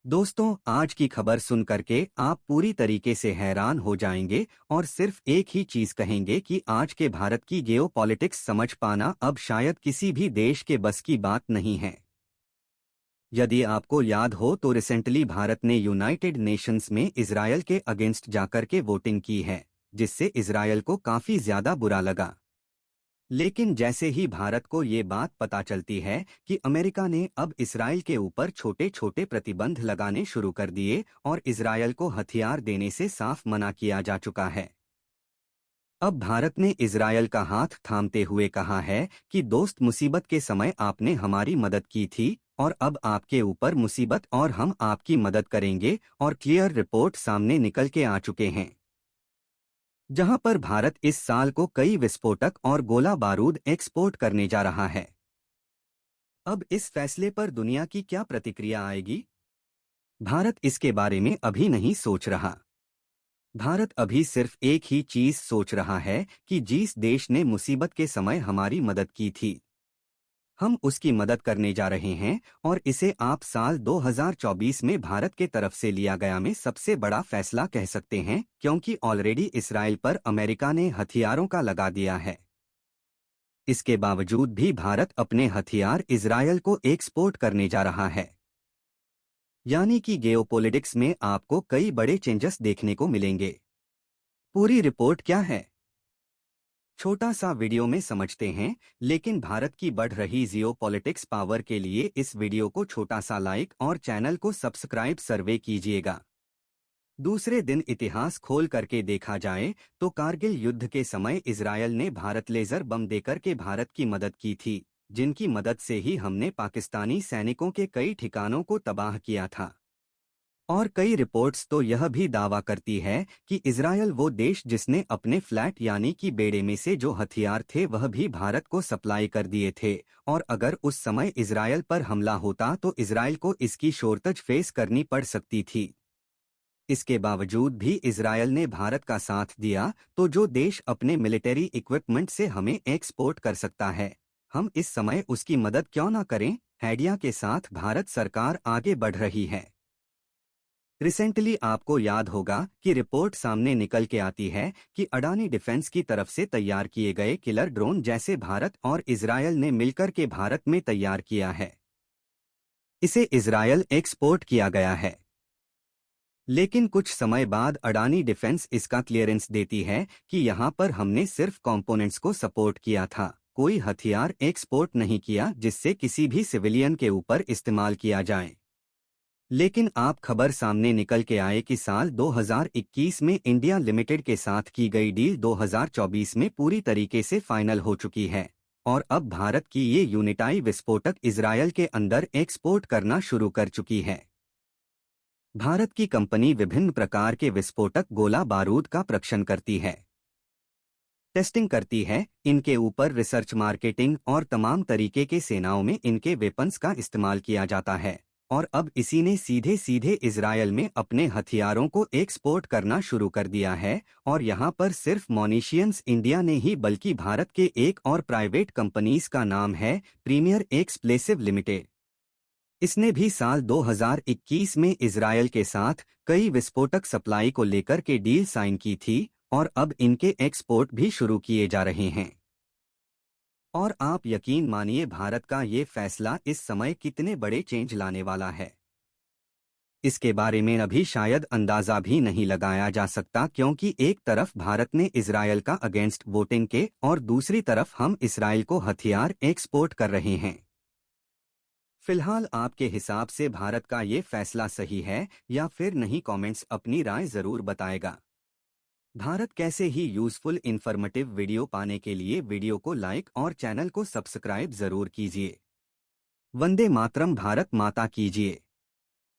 दोस्तों, आज की खबर सुन करके आप पूरी तरीके से हैरान हो जाएंगे और सिर्फ एक ही चीज कहेंगे कि आज के भारत की जियोपॉलिटिक्स समझ पाना अब शायद किसी भी देश के बस की बात नहीं है। यदि आपको याद हो तो रिसेंटली भारत ने यूनाइटेड नेशंस में इजरायल के अगेंस्ट जाकर के वोटिंग की है, जिससे इजरायल को काफी ज्यादा बुरा लगा। लेकिन जैसे ही भारत को ये बात पता चलती है कि अमेरिका ने अब इसराइल के ऊपर छोटे छोटे प्रतिबंध लगाने शुरू कर दिए और इसराइल को हथियार देने से साफ मना किया जा चुका है, अब भारत ने इसराइल का हाथ थामते हुए कहा है कि दोस्त, मुसीबत के समय आपने हमारी मदद की थी और अब आपके ऊपर मुसीबत और हम आपकी मदद करेंगे, और क्लियर रिपोर्ट सामने निकल के आ चुके हैं, जहां पर भारत इस साल को कई विस्फोटक और गोला बारूद एक्सपोर्ट करने जा रहा है। अब इस फैसले पर दुनिया की क्या प्रतिक्रिया आएगी? भारत इसके बारे में अभी नहीं सोच रहा। भारत अभी सिर्फ एक ही चीज सोच रहा है कि जिस देश ने मुसीबत के समय हमारी मदद की थी, हम उसकी मदद करने जा रहे हैं, और इसे आप साल 2024 में भारत के तरफ से लिया गया में सबसे बड़ा फैसला कह सकते हैं, क्योंकि ऑलरेडी इसराइल पर अमेरिका ने हथियारों का लगा दिया है। इसके बावजूद भी भारत अपने हथियार इजरायल को एक्सपोर्ट करने जा रहा है। यानी कि जियोपॉलिटिक्स में आपको कई बड़े चेंजेस देखने को मिलेंगे। पूरी रिपोर्ट क्या है, छोटा सा वीडियो में समझते हैं, लेकिन भारत की बढ़ रही जियोपॉलिटिक्स पावर के लिए इस वीडियो को छोटा सा लाइक और चैनल को सब्सक्राइब सर्वे कीजिएगा। दूसरे दिन इतिहास खोल करके देखा जाए तो कारगिल युद्ध के समय इजरायल ने भारत लेजर बम देकर के भारत की मदद की थी, जिनकी मदद से ही हमने पाकिस्तानी सैनिकों के कई ठिकानों को तबाह किया था। और कई रिपोर्ट्स तो यह भी दावा करती है कि इजरायल वो देश जिसने अपने फ्लैट यानी कि बेड़े में से जो हथियार थे वह भी भारत को सप्लाई कर दिए थे, और अगर उस समय इजरायल पर हमला होता तो इजरायल को इसकी शोरतज फेस करनी पड़ सकती थी। इसके बावजूद भी इजरायल ने भारत का साथ दिया, तो जो देश अपने मिलिट्री इक्विपमेंट से हमें एक्सपोर्ट कर सकता है, हम इस समय उसकी मदद क्यों ना करें। हैडिया के साथ भारत सरकार आगे बढ़ रही है। रिसेंटली आपको याद होगा कि रिपोर्ट सामने निकल के आती है कि अडानी डिफेंस की तरफ से तैयार किए गए किलर ड्रोन जैसे भारत और इजरायल ने मिलकर के भारत में तैयार किया है, इसे इजरायल एक्सपोर्ट किया गया है। लेकिन कुछ समय बाद अडानी डिफेंस इसका क्लियरेंस देती है कि यहां पर हमने सिर्फ कंपोनेंट्स को सपोर्ट किया था, कोई हथियार एक्सपोर्ट नहीं किया जिससे किसी भी सिविलियन के ऊपर इस्तेमाल किया जाए। लेकिन आप खबर सामने निकल के आए कि साल 2021 में इंडिया लिमिटेड के साथ की गई डील 2024 में पूरी तरीके से फाइनल हो चुकी है, और अब भारत की ये यूनिटाई विस्फोटक इजरायल के अंदर एक्सपोर्ट करना शुरू कर चुकी है। भारत की कंपनी विभिन्न प्रकार के विस्फोटक गोला बारूद का प्रक्षण करती है, टेस्टिंग करती है, इनके ऊपर रिसर्च, मार्केटिंग और तमाम तरीके के सेनाओं में इनके वेपन्स का इस्तेमाल किया जाता है, और अब इसी ने सीधे सीधे इजरायल में अपने हथियारों को एक्सपोर्ट करना शुरू कर दिया है। और यहाँ पर सिर्फ मॉनिशियंस इंडिया ने ही बल्कि भारत के एक और प्राइवेट कंपनीज का नाम है प्रीमियर एक्सप्लेसिव लिमिटेड, इसने भी साल 2021 में इजरायल के साथ कई विस्फोटक सप्लाई को लेकर के डील साइन की थी, और अब इनके एक्सपोर्ट भी शुरू किए जा रहे हैं। और आप यकीन मानिए भारत का ये फैसला इस समय कितने बड़े चेंज लाने वाला है, इसके बारे में अभी शायद अंदाजा भी नहीं लगाया जा सकता, क्योंकि एक तरफ भारत ने इजरायल का अगेंस्ट वोटिंग के और दूसरी तरफ हम इजरायल को हथियार एक्सपोर्ट कर रहे हैं। फिलहाल आपके हिसाब से भारत का ये फैसला सही है या फिर नहीं, कमेंट्स अपनी राय जरूर बताएगा। भारत कैसे ही यूजफुल इन्फॉर्मेटिव वीडियो पाने के लिए वीडियो को लाइक और चैनल को सब्सक्राइब जरूर कीजिए। वंदे मातरम, भारत माता कीजिए।